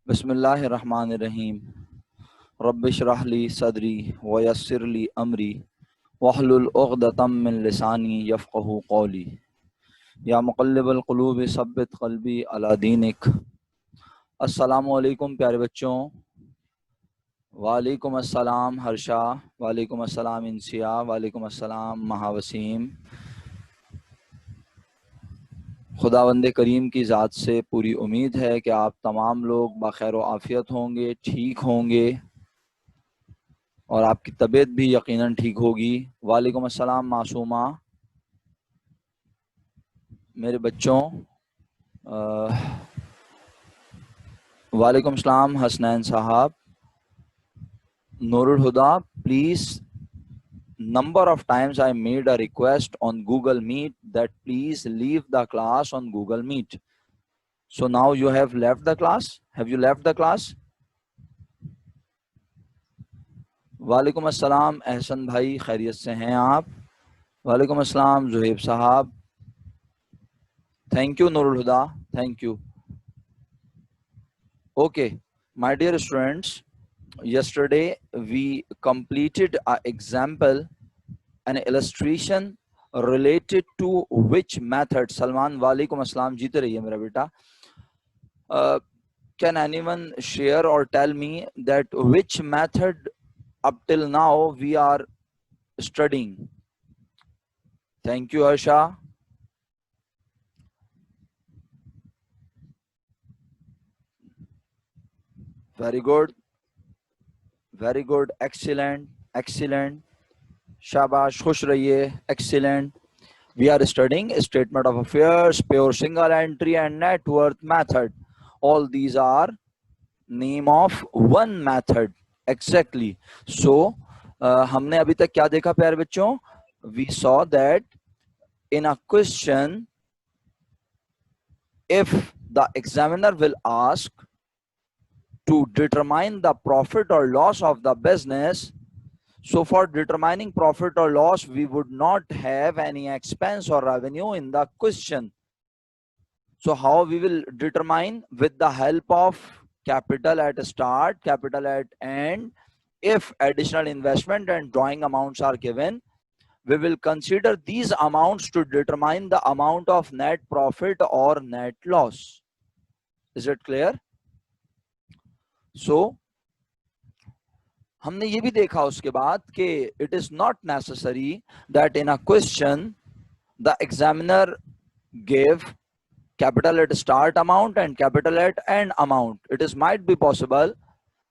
बिस्मिल्लाहिर्रहमानिर्रहीम। रब्बिश्रह ली सदरी वयस्सिर ली अमरी वहलुल उक़दतम मिन लिसानी यफ़क़हू क़ौली। या मुक़ल्लिबल क़ुलूब सब्बित क़ल्बी अला दीनिक। अस्सलामु अलैकुम प्यारे बच्चों। वालेकुम अस्सलाम हर्षा, वालेकुम अस्सलाम इंसिया, वालेकुम अस्सलाम महावसीम। खुदावंद करीम की ज़ात से पूरी उम्मीद है कि आप तमाम लोग बख़ैर व आफ़ियत होंगे, ठीक होंगे और आपकी तबीयत भी यकीनन ठीक होगी। वालेकुम अस्सलाम मासूमा। मेरे बच्चों, वालेकुम अस्सलाम हसनैन साहब। नूरुल हुदा, please, number of times I made a request on Google Meet that please leave the class on Google Meet. So now you have left the class. Have you left the class? वालेकुम अस्सलाम एहसन भाई, खैरियत से हैं आप? वालेकुम अस्सलाम जुहैब साहब। Thank you Noorul Huda, thank you. Okay, my dear students, yesterday we completed an example, an illustration related to which method. Salman, walaikum assalam, जीते रहिए मेरा बेटा। Can anyone share or tell me that which method up till now we are studying? Thank you, Asha. Very good, very good, excellent, excellent. शाबाश, खुश रहिए, excellent. We are studying statement of affairs, pure single entry and net worth method. All these are name of one method. Exactly. So, हमने अभी तक क्या देखा प्यारे बच्चों? We saw that in a question, if the examiner will ask to determine the profit or loss of the business, so for determining profit or loss, we would not have any expense or revenue in the question. So how we will determine? With the help of capital at start, capital at end. If additional investment and drawing amounts are given, we will consider these amounts to determine the amount of net profit or net loss. Is it clear? So हमने ये भी देखा उसके बाद कि it is not necessary that in a question the examiner gave capital at start amount and capital at end amount. It is might be possible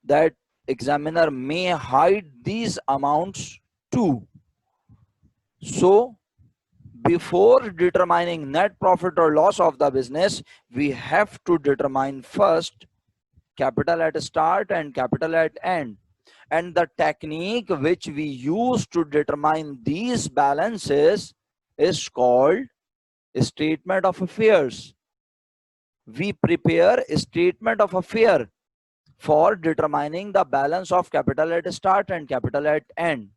that examiner may hide these amounts too. So before determining net profit or loss of the business, we have to determine first capital at start and capital at end. And the technique which we use to determine these balances is called statement of affairs. We prepare a statement of affair for determining the balance of capital at start and capital at end.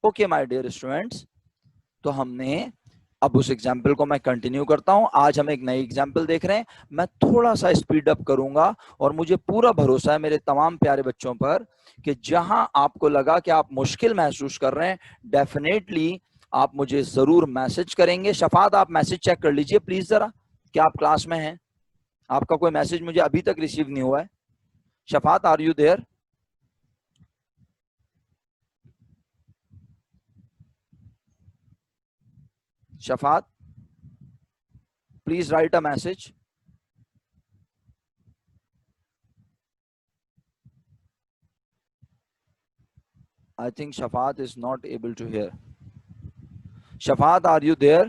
Okay, my dear students, तो हमने अब उस example को मैं continue करता हूं। आज हम एक नई एग्जाम्पल देख रहे हैं। मैं थोड़ा सा स्पीड अप करूंगा और मुझे पूरा भरोसा है मेरे तमाम प्यारे बच्चों पर कि जहां आपको लगा कि आप मुश्किल महसूस कर रहे हैं, डेफिनेटली आप मुझे जरूर मैसेज करेंगे। शफात, आप मैसेज चेक कर लीजिए प्लीज जरा, क्या आप क्लास में हैं? आपका कोई मैसेज मुझे अभी तक रिसीव नहीं हुआ है। Shafat, are you there? Shafat, please write a message. I think Shafat is not able to hear. Shafat, are you there?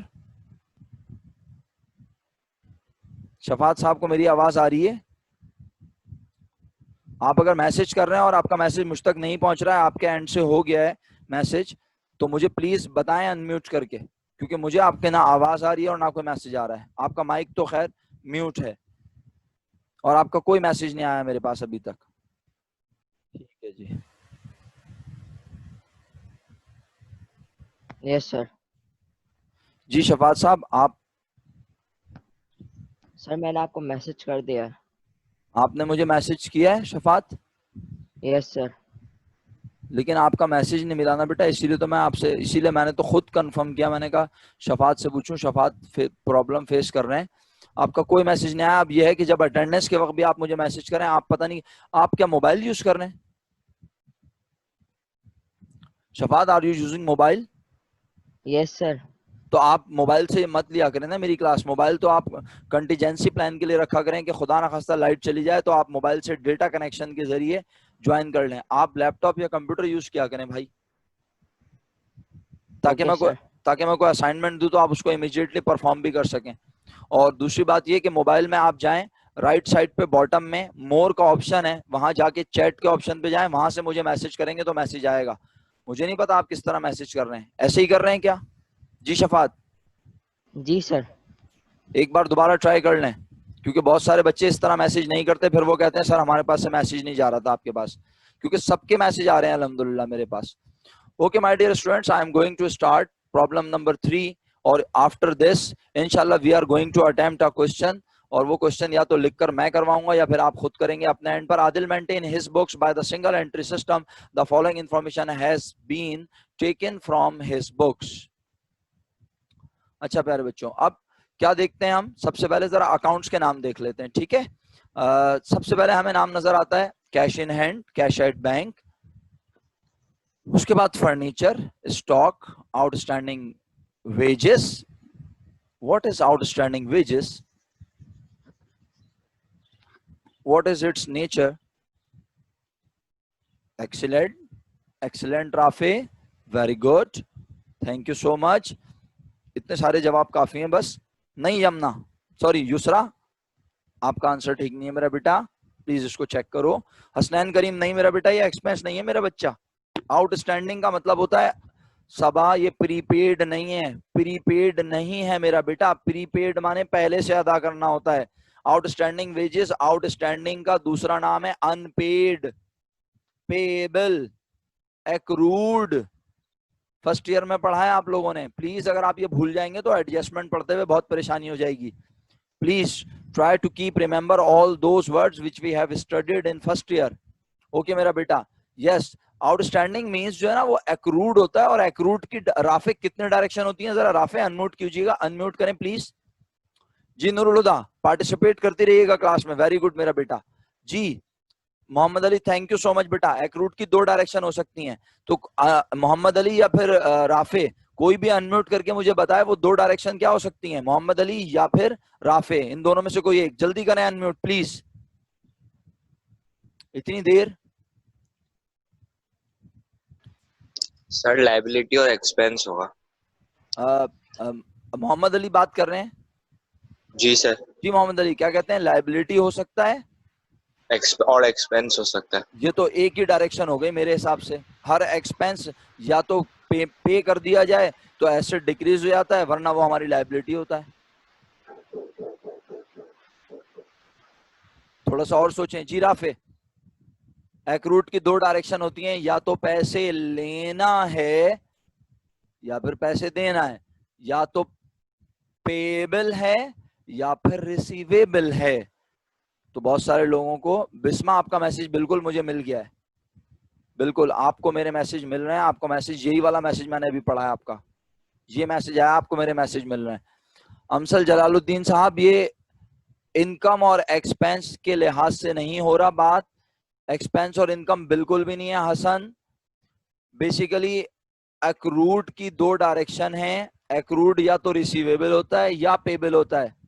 Shafat साहब को मेरी आवाज आ रही है? आप अगर मैसेज कर रहे हैं और आपका मैसेज मुझ तक नहीं पहुंच रहा है, आपके एंड से हो गया है मैसेज, तो मुझे प्लीज बताएं अनम्यूट करके, क्योंकि मुझे आपके ना आवाज आ रही है और ना कोई मैसेज आ रहा है। आपका माइक तो खैर म्यूट है और आपका कोई मैसेज नहीं आया मेरे पास अभी तक। ठीक है जी। Yes sir. जी शफात साहब, आप? सर मैंने आपको मैसेज कर दिया। आपने मुझे मैसेज किया है शफात? Yes sir. लेकिन आपका मैसेज नहीं मिला ना बेटा, इसीलिए मैंने तो खुद कंफर्म किया। मैंने कहा शफात से पूछूं, शफात प्रॉब्लम फेस कर रहे हैं। आपका कोई मैसेज नहीं आया। अब यह है कि जब अटेंडेंस के वक्त भी आप मुझे मैसेज करें, आप पता नहीं आप क्या मोबाइल यूज कर रहे हैं? Shafat, are you using mobile? Yes sir. तो आप मोबाइल से मत लिया करें ना मेरी क्लास। मोबाइल तो आप कंटीजेंसी प्लान के लिए रखा करें कि खुदा ना खास्ता लाइट चली जाए तो आप मोबाइल से डेटा कनेक्शन के जरिए ज्वाइन कर लें। आप लैपटॉप या कंप्यूटर यूज किया करें भाई, ताकि ओके मैं कोई सर। ताकि मैं कोई असाइनमेंट दूं तो आप उसको इमीडिएटली परफॉर्म भी कर सकें। और दूसरी बात ये कि मोबाइल में आप जाएं, राइट साइड पे बॉटम में मोर का ऑप्शन है, वहां जाके चैट के ऑप्शन पे जाएं, वहां से मुझे मैसेज करेंगे तो मैसेज आएगा। मुझे नहीं पता आप किस तरह मैसेज कर रहे हैं, ऐसे ही कर रहे हैं क्या? जी शफात, जी सर। एक बार दोबारा ट्राई कर लें, क्योंकि बहुत सारे बच्चे इस तरह मैसेज नहीं करते, फिर वो कहते हैं सर हमारे पास से मैसेज नहीं जा रहा था आपके पास, क्योंकि सबके मैसेज आ रहे हैं अल्हम्दुलिल्लाह मेरे पास। Okay, my dear students, I am going to start problem number 3, और after this, inshallah, we are going to attempt a question, और वो क्वेश्चन या तो लिखकर मैं करवाऊंगा या फिर आप खुद करेंगे अपने एंड पर। Adil maintain his books by the single entry system. The following information has been taken from his books. अच्छा प्यारे बच्चों, अब क्या देखते हैं हम? सबसे पहले जरा अकाउंट्स के नाम देख लेते हैं, ठीक है? सबसे पहले हमें नाम नजर आता है cash in hand, cash at bank. उसके बाद furniture, stock, outstanding wages. What is outstanding wages? What is it's nature? Excellent, excellent Rafe, very good, thank you so much. इतने सारे जवाब काफी हैं बस। नहीं यमुना, सॉरी युसरा, आपका आंसर ठीक नहीं है मेरा बेटा, प्लीज इसको चेक करो। हसनैन करीम, नहीं मेरा बेटा, ये एक्सपेंस नहीं है मेरा बच्चा। आउटस्टैंडिंग का मतलब होता है सबा, ये प्रीपेड नहीं है, प्रीपेड नहीं है मेरा बेटा। प्रीपेड माने पहले से अदा करना होता है। आउटस्टैंडिंग वेजेस, आउटस्टैंडिंग का दूसरा नाम है unpaid, payable, accrued. First year में पढ़ा है आप लोगों ने, प्लीज अगर आप ये भूल जाएंगे तो एडजस्टमेंट पढ़ते हुए बहुत परेशानी हो जाएगी। Please try to keep remember all those words which we have studied in first year. Okay मेरा बेटा, यस। आउटस्टैंडिंग मींस जो है ना वो एक्रूड होता है, और एक्रूड की राफे कितने डायरेक्शन होती हैं? जरा राफे अनम्यूट कीजिएगा, अनम्यूट करें प्लीज। जी नूरुल हुदा, पार्टिसिपेट करती रहिएगा क्लास में, वेरी गुड मेरा बेटा। जी Mohammad Ali, thank you so much बेटा। एक्रूड की दो डायरेक्शन हो सकती हैं, तो मोहम्मद अली या फिर राफे, कोई भी अनम्यूट करके मुझे बताए वो दो डायरेक्शन क्या हो सकती हैं, मोहम्मद अली या फिर राफे, इन दोनों में से कोई एक। जल्दी करें अनम्यूट प्लीज, इतनी देर। सर लाइबिलिटी और एक्सपेंस होगा। मोहम्मद अली बात कर रहे हैं? जी सर। जी मोहम्मद अली, क्या कहते हैं? लाइबिलिटी हो सकता है और एक्सपेंस हो सकता है। ये तो एक ही डायरेक्शन हो गई मेरे हिसाब से। हर एक्सपेंस या तो पे कर दिया जाए तो एसेट डिक्रीज हो जाता है, वरना वो हमारी लाइबिलिटी होता है। थोड़ा सा और सोचें जी राफे। एक्रूट की दो डायरेक्शन होती हैं, या तो पैसे लेना है या फिर पैसे देना है, या तो पेएबल है या फिर रिसीवेबल है। तो बहुत सारे लोगों को, बिस्मा आपका मैसेज बिल्कुल मुझे मिल गया है, बिल्कुल आपको मेरे मैसेज मिल रहे हैं। आपको मैसेज, यही वाला मैसेज मैंने अभी पढ़ा है आपका, ये मैसेज आया, आपको मेरे मैसेज मिल रहे हैं। अमसल जलालुद्दीन साहब, ये इनकम और एक्सपेंस के लिहाज से नहीं हो रहा बात, एक्सपेंस और इनकम बिल्कुल भी नहीं है हसन। बेसिकली एक्रूड की दो डायरेक्शन है, एक्रूड या तो रिसीवेबल होता है या पेबल होता है।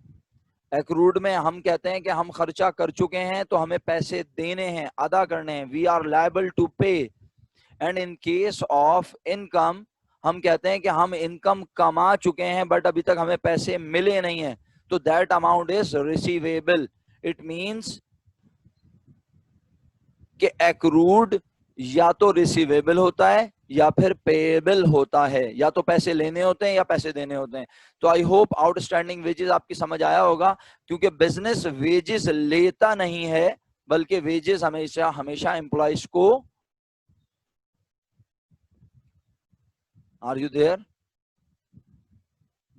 एक्रूड में हम कहते हैं कि हम खर्चा कर चुके हैं तो हमें पैसे देने हैं, अदा करने हैं, वी आर लायबल टू पे। And in case of income, हम कहते हैं कि हम इनकम कमा चुके हैं बट अभी तक हमें पैसे मिले नहीं है, तो that amount is receivable. It means कि एक्रूड या तो रिसीवेबल होता है या फिर पेएबल होता है, या तो पैसे लेने होते हैं या पैसे देने होते हैं। तो आई होप आउटस्टैंडिंग वेजेस आपकी समझ आया होगा, क्योंकि बिजनेस वेजेस लेता नहीं है, बल्कि वेजेस हमेशा हमेशा एम्प्लॉइज को, are you there,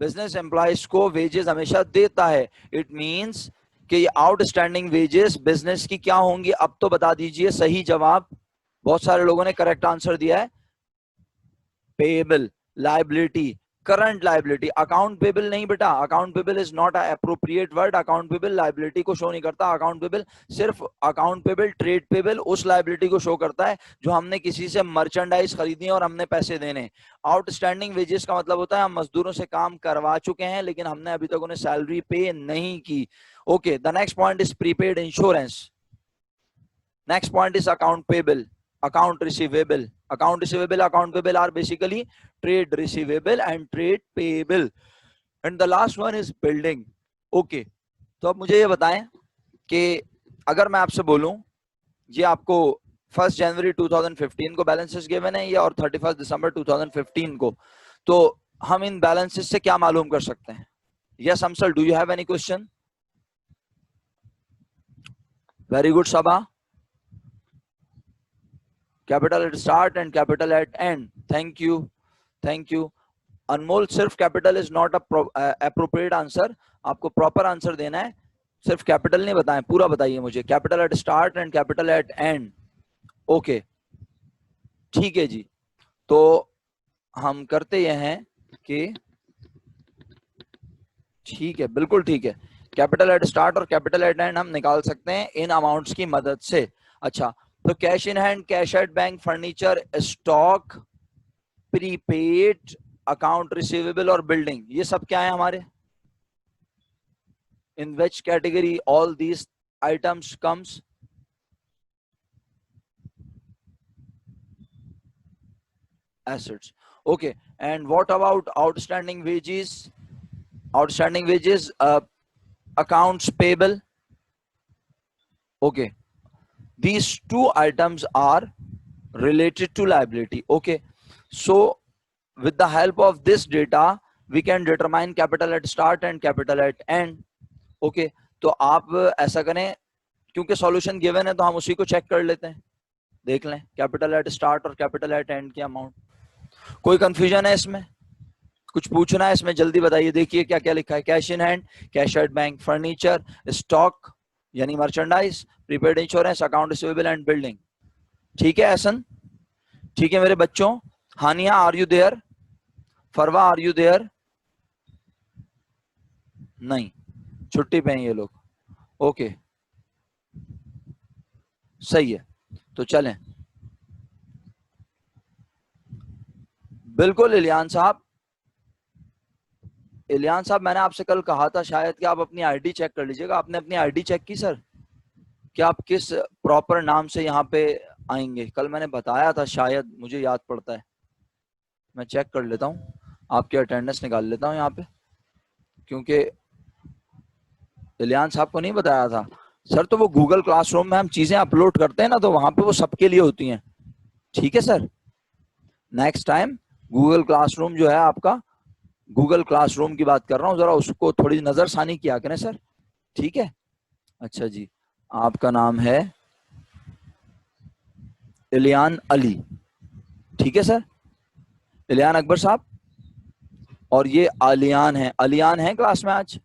business employees को वेजेस हमेशा देता है। इट मींस कि ये आउटस्टैंडिंग वेजेस बिजनेस की क्या होंगी, अब तो बता दीजिए सही जवाब। बहुत सारे लोगों ने करेक्ट आंसर दिया है। Payable, liability, current liability. Account payable नहीं बेटा, account payable is not appropriate word. Account payable liability को शो नहीं करता। अकाउंट पेबल सिर्फ अकाउंट पेबल, ट्रेड पेबल उस लायबिलिटी को शो करता है जो हमने किसी से मर्चेंडाइज खरीदी है और हमने पैसे देने। आउटस्टैंडिंग वेजेस का मतलब होता है हम मजदूरों से काम करवा चुके हैं लेकिन हमने अभी तक उन्हें सैलरी पे नहीं की। Okay, the next point is prepaid insurance. Next point is account payable, account receivable. Account receivable, account payable are basically trade receivable and trade payable. And the last one is building. Okay, तो अब मुझे ये बताएं कि अगर मैं आपसे बोलूं ये आपको 1 जनवरी 2015 को बैलेंसेस गिवन है, या और 31 दिसंबर 2015 को, तो हम इन बैलेंसेस से क्या मालूम कर सकते हैं? Yes Hamsal, do you have any question? Very good Saba. Capital at start and capital at end. Thank you, thank you. Anmol, सिर्फ capital is not appropriate answer, आपको प्रॉपर आंसर देना है। सिर्फ कैपिटल नहीं बताएं, पूरा बताइए मुझे। Capital at start and capital at end. Okay, ठीक है जी। तो हम करते ये हैं कि ठीक है, बिल्कुल ठीक है। कैपिटल एट स्टार्ट और कैपिटल एट एंड हम निकाल सकते हैं इन अमाउंट्स की मदद से। अच्छा, तो cash in hand, cash at bank, furniture, stock, prepaid, account receivable और बिल्डिंग, ये सब क्या है हमारे? In which category all these items comes? Assets. Okay, and what about outstanding wages? Outstanding wages, accounts payable. Okay, these two items are related to liability. Okay, so with the help of this data we can determine capital at start and capital at end. Okay, तो आप ऐसा करें, क्योंकि solution given है तो हम उसी को चेक कर लेते हैं, देख लें कैपिटल एट स्टार्ट और कैपिटल एट एंड की अमाउंट। कोई कंफ्यूजन है इसमें? कुछ पूछना है इसमें? जल्दी बताइए। देखिए क्या क्या लिखा है। Cash in hand, cash at bank, furniture, stock यानी merchandise, prepaid insurance, account receivable and building. ठीक है एहसन? ठीक है मेरे बच्चों। Hania, are you there? Farwa, are you there? नहीं, छुट्टी पे हैं ये लोग। ओके, सही है, तो चलें। बिल्कुल इलियान साहब, इलियान साहब मैंने आपसे कल कहा था शायद कि आप अपनी आईडी चेक कर लीजिएगा। आपने अपनी आईडी चेक की सर? क्या आप किस प्रॉपर नाम से यहाँ पे आएंगे? कल मैंने बताया था शायद, मुझे याद पड़ता है। मैं चेक कर लेता हूँ, आपकी अटेंडेंस निकाल लेता हूँ यहाँ पे, क्योंकि इलियान साहब को नहीं बताया था सर। तो वो गूगल क्लासरूम में हम चीजें अपलोड करते हैं ना, तो वहां पे वो सबके लिए होती हैं। ठीक है sir, next time Google classroom जो है आपका, गूगल क्लासरूम की बात कर रहा हूँ, जरा उसको थोड़ी नजरसानी किया करें सर। ठीक है, अच्छा जी, आपका नाम है इलियान अली, ठीक है सर, इलियान अकबर साहब। और ये आलियान है, अलियान है क्लास में आज?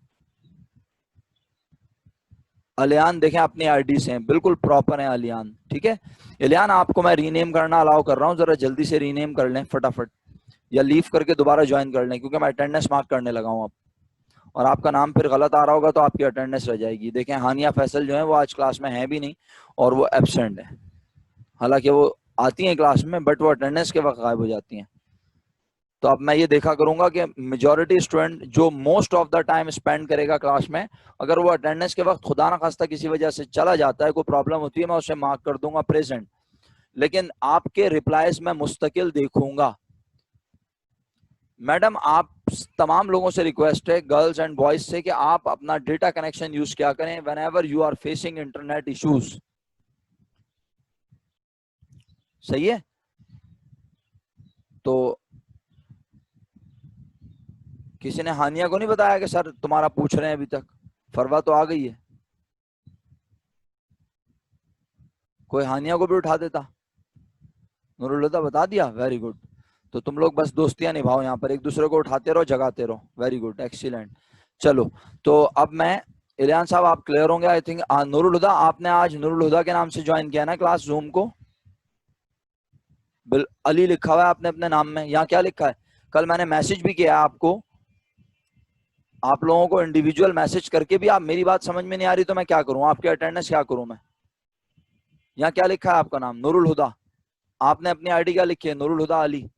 अलियान देखें अपनी आईडी से हैं, बिल्कुल प्रॉपर है अलियान। ठीक है इलियान, आपको मैं रीनेम करना अलाउ कर रहा हूँ, जरा जल्दी से रीनेम कर लें फटाफट, या लीव करके दोबारा ज्वाइन कर लें, क्योंकि मैं अटेंडेंस मार्क करने लगा हूँ अब, और आपका नाम फिर गलत आ रहा होगा तो आपकी अटेंडेंस रह जाएगी। देखें हानिया फैसल जो है वो आज क्लास में है भी नहीं और वो एब्सेंट है, हालांकि वो आती हैं क्लास में बट वो अटेंडेंस के वक्त गायब हो जाती हैं। तो अब मैं ये देखा करूंगा कि मेजॉरिटी स्टूडेंट जो most of the time spend करेगा क्लास में, अगर वो अटेंडेंस के वक्त खुदा ना खास्ता किसी वजह से चला जाता है, कोई प्रॉब्लम होती है, मैं उसे मार्क कर दूंगा प्रेजेंट, लेकिन आपके रिप्लाईज में मुस्तकिल देखूंगा। मैडम आप तमाम लोगों से रिक्वेस्ट है, गर्ल्स एंड बॉयज से, कि आप अपना डेटा कनेक्शन यूज किया करें whenever you are facing internet issues. सही है? तो किसी ने हानिया को नहीं बताया कि सर तुम्हारा पूछ रहे हैं अभी तक? फरवा तो आ गई है, कोई हानिया को भी उठा देता। नूरुल्लाह बता दिया, वेरी गुड। तो तुम लोग बस दोस्तियां निभाओ, यहाँ पर एक दूसरे को उठाते रहो, जगाते रहो। Very good, excellent. चलो, तो अब मैं इलियान साहब आप क्लियर होंगे आई थिंक। नूरुल हुदा, आपने आज नूरुल हुदा के नाम से ज्वाइन किया ना क्लास जूम को? अली लिखा हुआ है आपने अपने नाम में, यहाँ क्या लिखा है? कल मैंने मैसेज भी किया है आपको, आप लोगों को इंडिविजुअल मैसेज करके भी आप मेरी बात समझ में नहीं आ रही तो मैं क्या करूं, आपकी अटेंडेंस क्या करूं मैं? यहाँ क्या लिखा है आपका नाम? नूरुल हुदा। आपने अपनी आईडी क्या लिखी है? नूरुल हुदा अली।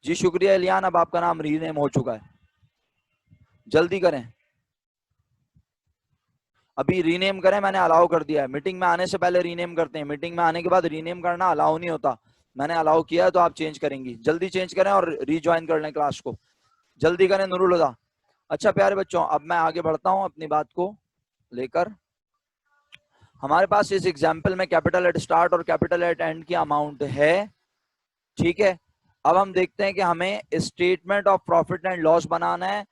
जी शुक्रिया इलियान, अब आपका नाम रीनेम हो चुका है, जल्दी करें, अभी रीनेम करें, मैंने अलाउ कर दिया है। मीटिंग में आने से पहले रीनेम करते हैं, मीटिंग में आने के बाद रीनेम करना अलाउ नहीं होता। मैंने अलाउ किया है तो आप चेंज करेंगी, जल्दी चेंज करें और रीज्वाइन कर लें क्लास को, जल्दी करें नूरुल हुदा। अच्छा प्यारे बच्चों, अब मैं आगे बढ़ता हूं अपनी बात को लेकर। हमारे पास इस एग्जाम्पल में कैपिटल एट स्टार्ट और कैपिटल एट एंड की अमाउंट है, ठीक है। अब हम देखते हैं कि हमें statement of profit and loss बनाना है।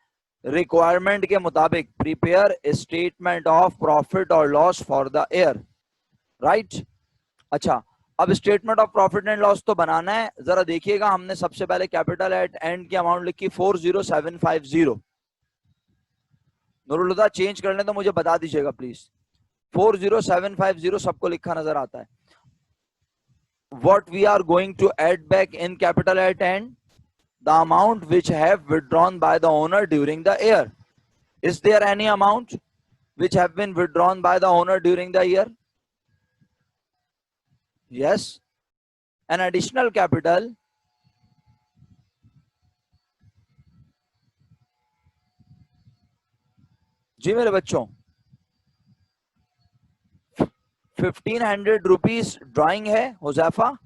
रिक्वायरमेंट के मुताबिक प्रिपेयर स्टेटमेंट ऑफ प्रॉफिट और loss for the year, right. अच्छा, अब statement of profit and loss तो बनाना है, जरा देखिएगा। हमने सबसे पहले कैपिटल एट एंड की अमाउंट लिखी 40750। नूरुल हुदा चेंज करने तो मुझे बता दीजिएगा प्लीज। 40750 सबको लिखा नजर आता है। What we are going to add back in capital at end? The amount which have withdrawn by the owner during the year. Is there any amount which have been withdrawn by the owner during the year? Yes. An additional capital जी मेरे बच्चों, 1500 rupees drawing है Huzaifa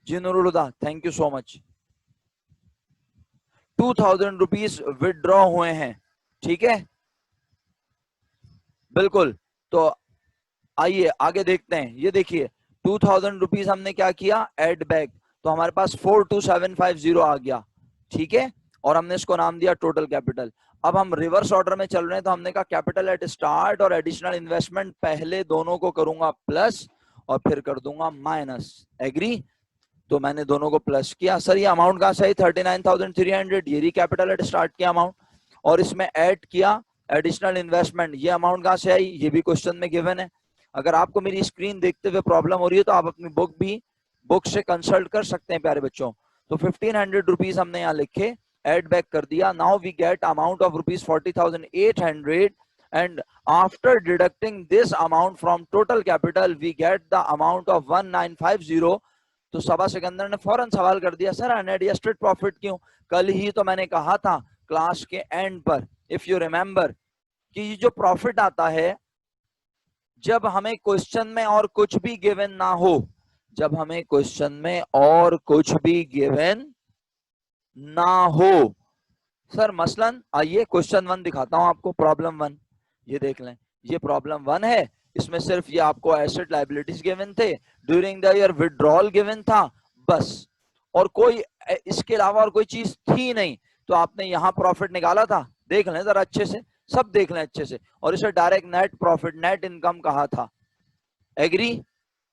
ji. Noorul Huda thank you so much. 2000 rupees withdraw हुए हैं, ठीक है, बिल्कुल। तो आइए आगे देखते हैं। ये देखिए 2000 रुपीज हमने क्या किया, एड बैक, तो हमारे पास 42750 आ गया, ठीक है, और हमने इसको नाम दिया टोटल कैपिटल। अब हम रिवर्स ऑर्डर में चल रहे हैं, तो हमने कहा कैपिटल एट स्टार्ट और एडिशनल इन्वेस्टमेंट पहले दोनों को करूंगा प्लस और फिर कर दूंगा माइनस, एग्री। तो मैंने दोनों को प्लस किया। सर ये अमाउंट कहां से आई? 39,300, ये रही कैपिटल एट स्टार्ट की अमाउंट, और इसमें ऐड किया एडिशनल इन्वेस्टमेंट, ये अमाउंट कहां से आई? ये भी क्वेश्चन में गिवन है। अगर आपको मेरी स्क्रीन देखते हुए प्रॉब्लम हो रही है तो आप अपनी बुक से कंसल्ट कर सकते हैं प्यारे बच्चों। तो 1500 रुपीज हमने यहाँ लिखे, एड बैक कर दिया। Now we get amount of rupees 40,800 and after deducting this amount from total capital we get the amount of 1950। तो सभा सिकंदर ने फौरन सवाल कर दिया, सर अनएडजस्टेड प्रॉफिट क्यों? कल ही तो मैंने कहा था क्लास के एंड पर, इफ यू रिमेंबर, कि ये जो प्रॉफिट आता है जब हमें क्वेश्चन में और कुछ भी गिवन ना हो, जब हमें क्वेश्चन में और कुछ भी गिवन ना हो। सर मसलन आइए क्वेश्चन 1 दिखाता हूं आपको, प्रॉब्लम 1, ये देख लें, ये प्रॉब्लम 1 है। इसमें सिर्फ ये आपको एसेट लायबिलिटीज गिवन थे, during the year withdrawal given था, बस, और कोई इसके अलावा और कोई चीज थी नहीं। तो आपने यहाँ प्रॉफिट निकाला था, देख लें जरा अच्छे से, सब देख लें अच्छे से, और इसे direct net profit, net income कहा था, एग्री।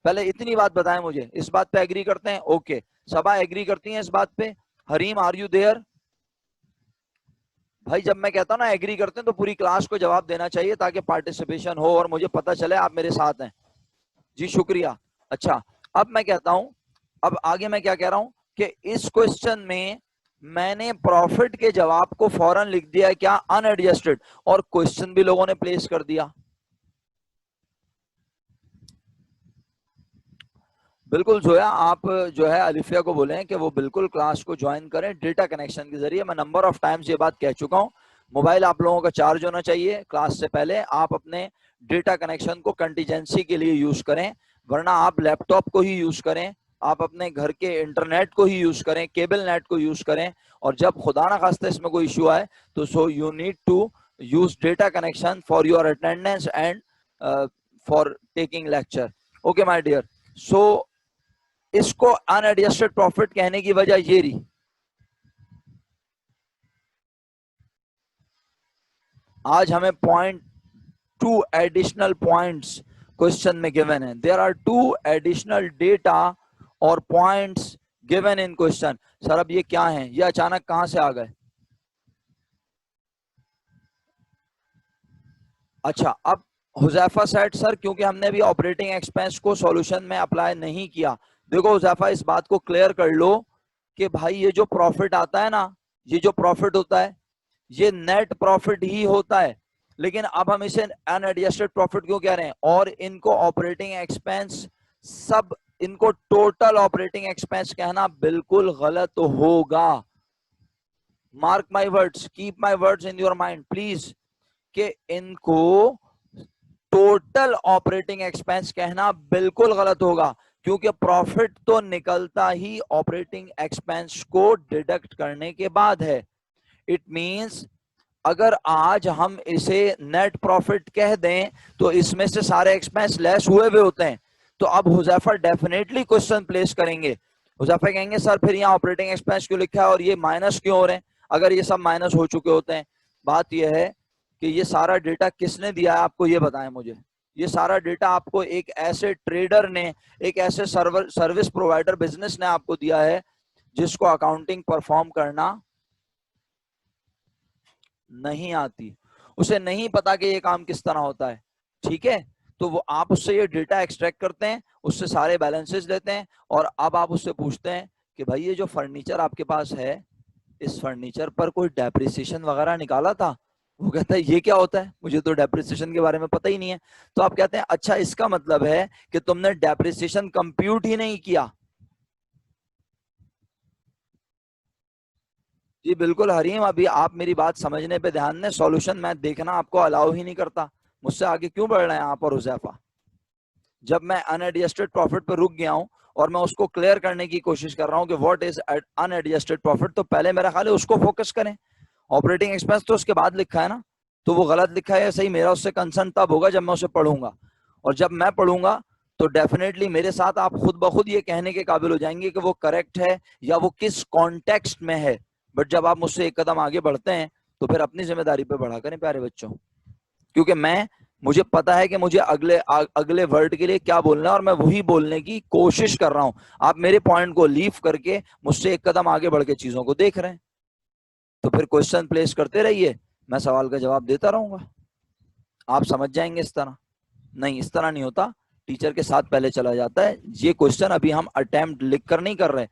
पहले इतनी बात बताएं मुझे, इस बात पे एग्री करते हैं? ओके, सभा एग्री करती है इस बात पे? Hareem are you there? भाई जब मैं कहता हूं ना एग्री करते हैं तो पूरी क्लास को जवाब देना चाहिए ताकि पार्टिसिपेशन हो और मुझे पता चले आप मेरे साथ हैं। जी शुक्रिया। अच्छा, अब मैं कहता हूं, अब आगे मैं क्या कह रहा हूं कि इस क्वेश्चन में मैंने प्रॉफिट के जवाब को फौरन लिख दिया है क्या, अनएडजस्टेड, और क्वेश्चन भी लोगों ने प्लेस कर दिया। बिल्कुल जोया, आप जो है अलिफिया को बोलें कि वो बिल्कुल क्लास को ज्वाइन करें डेटा कनेक्शन के जरिए। मैं नंबर ऑफ टाइम्स ये बात कह चुका हूं, मोबाइल आप लोगों का चार्ज होना चाहिए क्लास से पहले। आप अपने डेटा कनेक्शन को कंटीजेंसी के लिए यूज करें, वरना आप लैपटॉप को ही यूज करें, आप अपने घर के इंटरनेट को ही यूज करें, केबल नेट को यूज करें। और जब खुदा ना खास्ता इसमें कोई इश्यू आए तो so you need to use data connection for your attendance and for taking lecture. Okay my dear, so इसको अनएडजस्टेड प्रॉफिट कहने की वजह ये रही, आज हमें 0.2 एडिशनल पॉइंट्स क्वेश्चन में गिवन है। देयर आर 2 एडिशनल डेटा और points given in question. Sir अब ये क्या है, ये अचानक कहां से आ गए? अच्छा, अब हुजैफा सेड सर क्योंकि हमने अभी ऑपरेटिंग एक्सपेंस को सॉल्यूशन में अप्लाई नहीं किया। देखो हुजैफा, इस बात को क्लियर कर लो कि भाई ये जो प्रॉफिट आता है ना, ये जो प्रॉफिट होता है ये नेट प्रॉफिट ही होता है, लेकिन अब हम इसे अनएडजस्टेड प्रॉफिट क्यों कह रहे हैं? और इनको ऑपरेटिंग एक्सपेंस, सब इनको टोटल ऑपरेटिंग एक्सपेंस कहना बिल्कुल गलत होगा। Mark my words, keep my words in your mind please, कि इनको टोटल ऑपरेटिंग एक्सपेंस कहना बिल्कुल गलत होगा, क्योंकि प्रॉफिट तो निकलता ही ऑपरेटिंग एक्सपेंस को डिडक्ट करने के बाद है। इट मींस अगर आज हम इसे नेट प्रॉफिट कह दें तो इसमें से सारे एक्सपेंस लेस हुए हुए होते हैं। तो अब हुजैफा डेफिनेटली क्वेश्चन प्लेस करेंगे। हुजैफा कहेंगे सर फिर यहाँ ऑपरेटिंग एक्सपेंस क्यों लिखा है और ये माइनस क्यों हो रहे हैं, अगर ये सब माइनस हो चुके होते हैं। बात यह है कि ये सारा डेटा किसने दिया है आपको, ये बताएं मुझे। ये सारा डेटा आपको एक ऐसे ट्रेडर ने, एक ऐसे सर्विस प्रोवाइडर बिजनेस ने आपको दिया है जिसको अकाउंटिंग परफॉर्म करना नहीं आती, उसे नहीं पता कि ये काम किस तरह होता है। ठीक है, तो वो आप उससे ये डेटा एक्सट्रैक्ट करते हैं, उससे सारे बैलेंसेस लेते हैं, और अब आप उससे पूछते हैं कि भाई ये जो फर्नीचर आपके पास है, इस फर्नीचर पर कोई डेप्रिसिएशन वगैरह निकाला था? वो कहता है ये क्या होता है, मुझे तो डेप्रिसिएशन के बारे में पता ही नहीं है। तो आप कहते हैं अच्छा इसका मतलब है कि तुमने डेप्रिसिएशन कंप्यूट ही नहीं किया। जी बिल्कुल हरीम, अभी आप मेरी बात समझने पे ध्यान दें, सॉल्यूशन मैं देखना आपको अलाउ ही नहीं करता। मुझसे आगे क्यों बढ़ रहे हैं आप और हुजैफा? जब मैं अनएडजस्टेड प्रॉफिट पर रुक गया हूं और मैं उसको क्लियर करने की कोशिश कर रहा हूं कि व्हाट इज अनएडजस्टेड प्रॉफिट, तो पहले मेरा ख्याल है उसको फोकस करें। ऑपरेटिंग एक्सपेंस तो उसके बाद लिखा है ना, तो वो गलत लिखा है या सही, मेरा उससे कंसर्न तब होगा जब मैं उसे पढ़ूंगा। और जब मैं पढ़ूंगा तो डेफिनेटली मेरे साथ आप खुद ब खुद ये कहने के काबिल हो जाएंगे कि वो करेक्ट है या वो किस कॉन्टेक्स्ट में है। बट जब आप मुझसे एक कदम आगे बढ़ते हैं तो फिर अपनी जिम्मेदारी पे बढ़ा करें प्यारे बच्चों, क्योंकि मुझे पता है कि मुझे अगले वर्ड के लिए क्या बोलना है और मैं वही बोलने की कोशिश कर रहा हूं। आप मेरे पॉइंट को लीव करके मुझसे एक कदम आगे बढ़ के चीजों को देख रहे हैं, तो फिर क्वेश्चन प्लेस करते रहिए, मैं सवाल का जवाब देता रहूंगा, आप समझ जाएंगे। इस तरह नहीं, इस तरह नहीं होता, टीचर के साथ पहले चला जाता है। ये क्वेश्चन अभी हम अटेम्प्ट लिख कर नहीं कर रहे,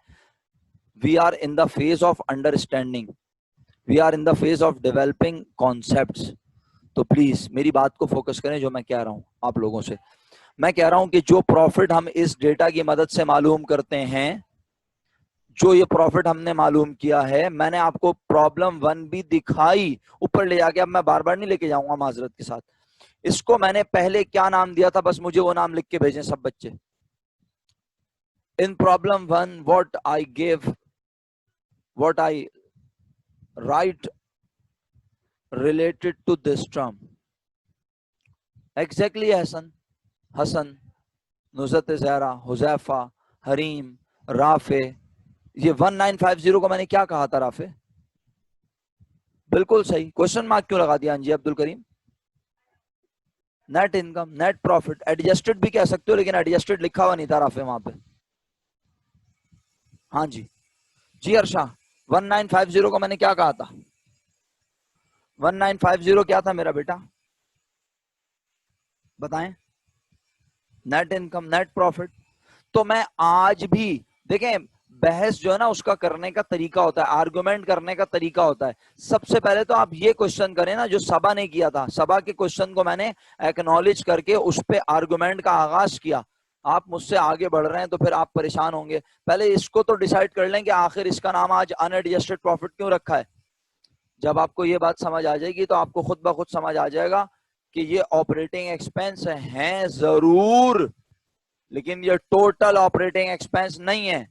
we are in the phase of understanding, we are in the phase of developing concepts. तो प्लीज मेरी बात को फोकस करें जो मैं कह रहा हूं आप लोगों से। मैं कह रहा हूं कि जो प्रॉफिट हम इस डेटा की मदद से मालूम करते हैं, जो ये प्रॉफिट हमने मालूम किया है, मैंने आपको प्रॉब्लम 1 भी दिखाई ऊपर ले जाके, अब मैं बार बार नहीं लेके जाऊंगा माजरत के साथ। इसको मैंने पहले क्या नाम दिया था, बस मुझे वो नाम लिख के भेजें सब बच्चे। In problem 1 what I write related to this term exactly Hasan, Nusrat Zahra, Huzaifa, Hareem, Rafay. ये 1950 को मैंने क्या कहा था राफे? बिल्कुल सही, क्वेश्चन मार्क क्यों लगा दिया जी Abdul Karim? Net income, net profit, adjusted भी कह सकते हो लेकिन एडजस्टेड लिखा हुआ नहीं था राफे वहां पे। हाँ जी, जी अर्षा, 1950 को मैंने क्या कहा था? 1950 क्या था मेरा बेटा, बताएं? Net income, net profit. तो मैं आज भी, देखें बहस जो है ना उसका करने का तरीका होता है, आर्गुमेंट करने का तरीका होता है। सबसे पहले तो आप ये क्वेश्चन करें ना जो सबा ने किया था, सबा के क्वेश्चन को मैंने एक्नॉलेज करके उस पर आर्गुमेंट का आगाज किया। आप मुझसे आगे बढ़ रहे हैं तो फिर आप परेशान होंगे। पहले इसको तो डिसाइड कर लें कि आखिर इसका नाम आज अनएडजस्टेड प्रॉफिट क्यों रखा है। जब आपको ये बात समझ आ जाएगी तो आपको खुद ब खुद समझ आ जाएगा कि ये ऑपरेटिंग एक्सपेंस हैं जरूर, लेकिन ये टोटल ऑपरेटिंग एक्सपेंस नहीं है।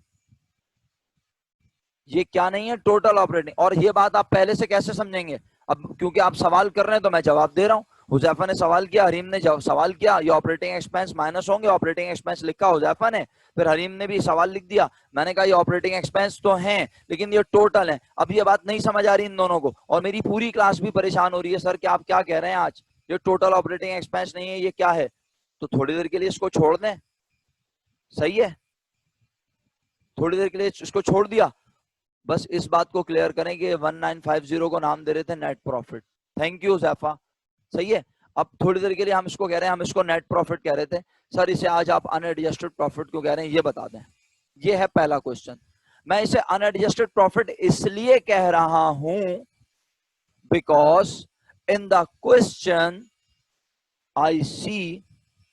ये क्या नहीं है? Total operating. और ये बात आप पहले से कैसे समझेंगे? अब क्योंकि आप सवाल कर रहे हैं तो मैं जवाब दे रहा हूं। हुजैफा ने सवाल किया, हरीम ने सवाल किया, ये ऑपरेटिंग एक्सपेंस माइनस होंगे, ऑपरेटिंग एक्सपेंस लिखा हुजैफा ने, फिर हरीम ने भी सवाल लिख दिया, मैंने कहा ये ऑपरेटिंग एक्सपेंस तो हैं लेकिन ये टोटल है। अब ये बात नहीं समझ आ रही इन दोनों को, और मेरी पूरी क्लास भी परेशान हो रही है, सर कि आप क्या कह रहे हैं आज, ये टोटल ऑपरेटिंग एक्सपेंस नहीं है, ये क्या है? तो थोड़ी देर के लिए इसको छोड़ दें, सही है? थोड़ी देर के लिए इसको छोड़ दिया, बस इस बात को क्लियर करें कि 1950 को नाम दे रहे थे नेट प्रॉफिट। थैंक यू जैफा, सही है। अब थोड़ी देर के लिए हम इसको कह रहे हैं, हम इसको नेट प्रॉफिट कह रहे थे सर, इसे आज आप अनएडजस्टेड प्रॉफिट क्यों कह रहे हैं, ये बता दें। ये है पहला क्वेश्चन। मैं इसे अनएडजस्टेड प्रॉफिट इसलिए कह रहा हूं because in the question I see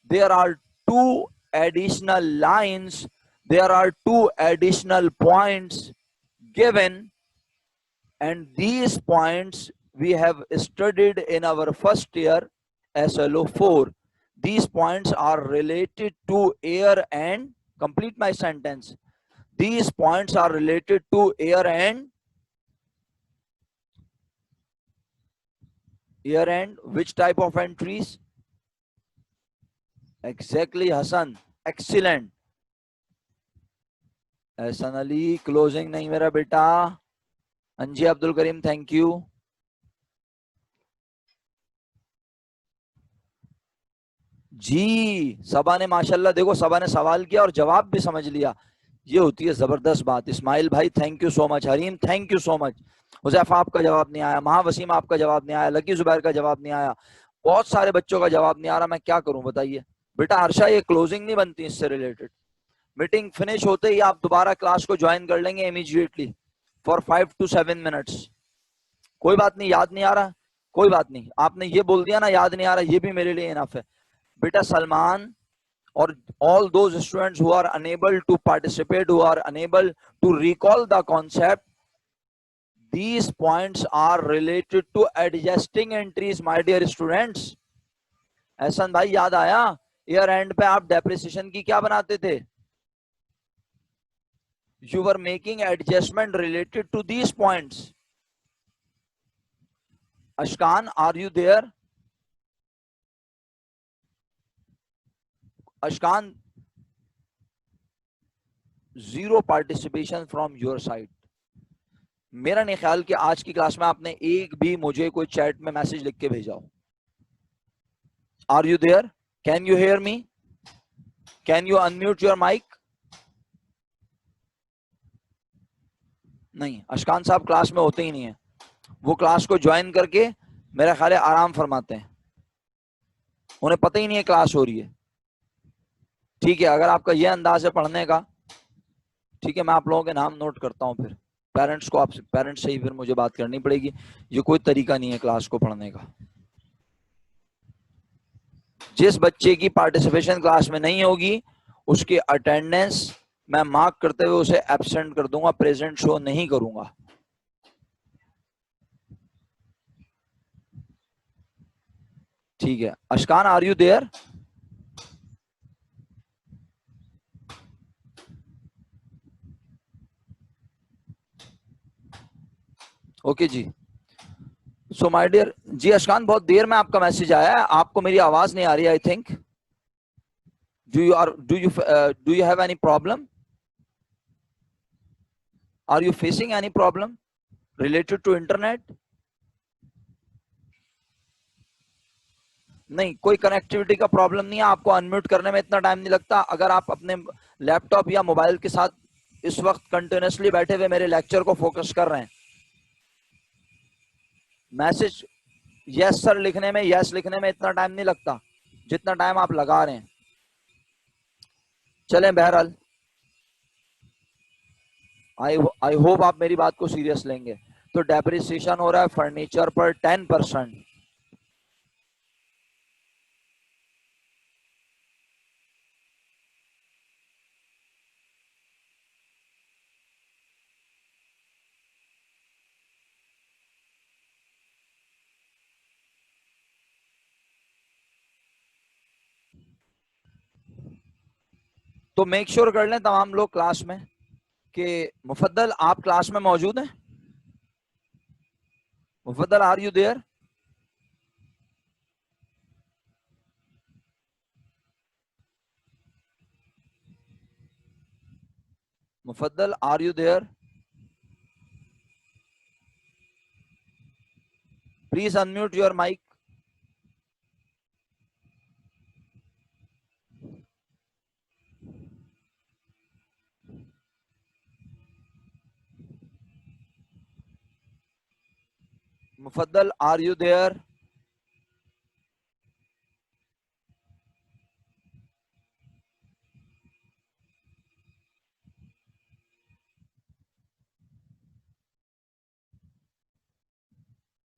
there are two additional lines, there are two additional points given, and these points we have studied in our first year SLO4. These points are related to air and, complete my sentence, these points are related to air and which type of entries? Exactly, Hassan. Excellent. Ehsan Ali closing नहीं मेरा बेटा। अंजी Abdul Karim thank you. जी सबा ने माशाल्लाह, देखो सबा ने सवाल किया और जवाब भी समझ लिया, ये होती है जबरदस्त बात। इस्माइल भाई thank you so much, Hareem thank you so much, Huzaifa आपका जवाब नहीं आया, महावसीम आपका जवाब नहीं आया, लकी जुबैर का जवाब नहीं आया, बहुत सारे बच्चों का जवाब नहीं आ रहा, मैं क्या करूं बताइए। बेटा हर्षा ये क्लोजिंग नहीं बनती इससे रिलेटेड, मीटिंग फिनिश होते ही आप दोबारा क्लास को ज्वाइन कर लेंगे इमीडिएटली फॉर 5 to 7 मिनट्स। कोई बात नहीं, याद नहीं आ रहा कोई बात नहीं, आपने ये बोल दिया ना याद नहीं आ रहा, ये भी मेरे लिए इनफ है। बेटा Salman or all those students who are unable to participate, who are unable to recall the concept, these points are related to adjusting entries my dear students। Ehsan भाई याद आया, ईयर एंड पे आप डेप्रिसिएशन की क्या बनाते थे, you were making adjustment related to these points। Ashkan, are you there? Ashkan, zero participation from your side। मेरा नहीं ख्याल कि आज की क्लास में आपने एक भी मुझे कोई चैट में मैसेज लिख के भेजा हो। Are you there, can you hear me, can you unmute your mic? नहीं, अशकान साहब क्लास में होते ही नहीं है, वो क्लास को ज्वाइन करके मेरा ख्याल है आराम फरमाते हैं, उन्हें पता ही नहीं है क्लास हो रही है। ठीक है, अगर आपका ये अंदाज है पढ़ने का, ठीक है, मैं आप लोगों के नाम नोट करता हूं, फिर पेरेंट्स को, आपसे पेरेंट्स से ही फिर मुझे बात करनी पड़ेगी, ये कोई तरीका नहीं है क्लास को पढ़ने का। जिस बच्चे की पार्टिसिपेशन क्लास में नहीं होगी उसकी अटेंडेंस मैं मार्क करते हुए उसे एब्सेंट कर दूंगा, प्रेजेंट शो नहीं करूंगा। ठीक है, Ashkan are you there? Okay जी, सो माय डियर जी अशकान, बहुत देर में आपका मैसेज आया है, आपको मेरी आवाज नहीं आ रही I think, do you have any problem, are you facing any problem related to internet? नहीं, कोई कनेक्टिविटी का प्रॉब्लम नहीं है, आपको अनम्यूट करने में इतना टाइम नहीं लगता। अगर आप अपने लैपटॉप या मोबाइल के साथ इस वक्त कंटिन्यूसली बैठे हुए मेरे लेक्चर को फोकस कर रहे हैं, मैसेज यस सर लिखने में, यस लिखने में इतना टाइम नहीं लगता जितना टाइम आप लगा रहे हैं। चलें, बहरहाल आई होप आप मेरी बात को सीरियस लेंगे। तो डेप्रिसिएशन हो रहा है फर्नीचर पर 10%। तो मेक श्योर कर लें तमाम लोग क्लास में कि मुफद्दल आप क्लास में मौजूद हैं। Mufaddal are you there? Mufaddal are you there? Please unmute your mic. Mufaddal are you there?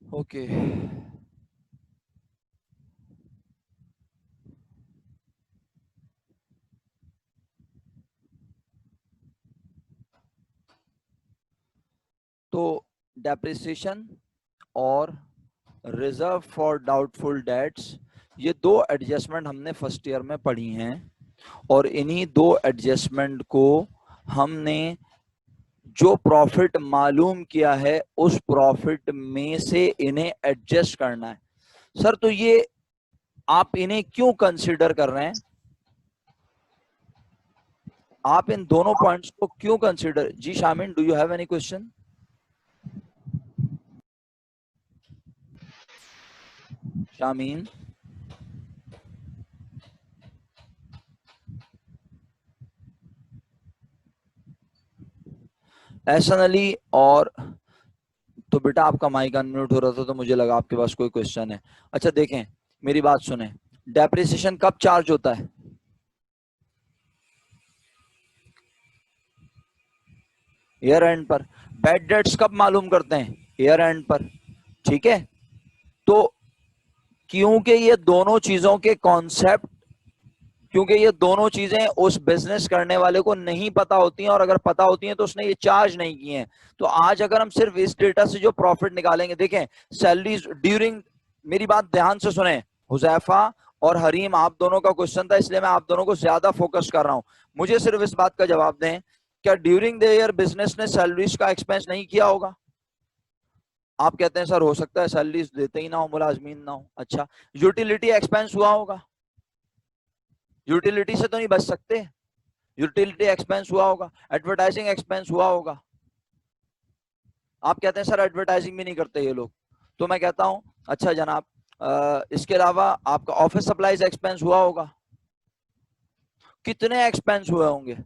Okay तो डेप्रिसिएशन और रिजर्व फॉर डाउटफुल डेट्स, ये दो एडजस्टमेंट हमने फर्स्ट ईयर में पढ़ी हैं, और इन्हीं दो एडजस्टमेंट को हमने जो प्रॉफिट मालूम किया है उस प्रॉफिट में से इन्हें एडजस्ट करना है। सर तो ये आप इन्हें क्यों कंसीडर कर रहे हैं? आप इन दोनों पॉइंट्स को क्यों कंसीडर? जी Shamin, do you have any question? Shameen, Ehsan Ali, और तो बेटा आपका माइक अनम्यूट हो रहा था तो मुझे लगा आपके पास कोई क्वेश्चन है। अच्छा देखें, मेरी बात सुने, डेप्रिसिएशन कब चार्ज होता है? ईयर एंड पर। बैड डेट्स कब मालूम करते हैं? ईयर एंड पर। ठीक है, तो क्योंकि ये दोनों चीजों के कॉन्सेप्ट, क्योंकि ये दोनों चीजें उस बिजनेस करने वाले को नहीं पता होती हैं, और अगर पता होती हैं तो उसने ये चार्ज नहीं किए हैं। तो आज अगर हम सिर्फ इस डेटा से जो प्रॉफिट निकालेंगे, देखें सैलरीज ड्यूरिंग, मेरी बात ध्यान से सुने, हुजैफा और हरीम आप दोनों का क्वेश्चन था इसलिए मैं आप दोनों को ज्यादा फोकस कर रहा हूं। मुझे सिर्फ इस बात का जवाब दें, क्या ड्यूरिंग द ईयर बिजनेस ने सैलरीज का एक्सपेंस नहीं किया होगा? आप कहते हैं सर हो सकता है सैलरीज देते ही ना हो, मुलाजमीन ना हो। अच्छा, यूटिलिटी एक्सपेंस हुआ होगा? यूटिलिटी से तो नहीं बच सकते, यूटिलिटी एक्सपेंस हुआ होगा। एडवर्टाइजिंग एक्सपेंस हुआ होगा। आप कहते हैं सर एडवर्टाइजिंग भी नहीं करते ये लोग, तो मैं कहता हूं अच्छा जनाब, इसके अलावा आपका ऑफिस सप्लाईज एक्सपेंस हुआ होगा। कितने एक्सपेंस हुए होंगे,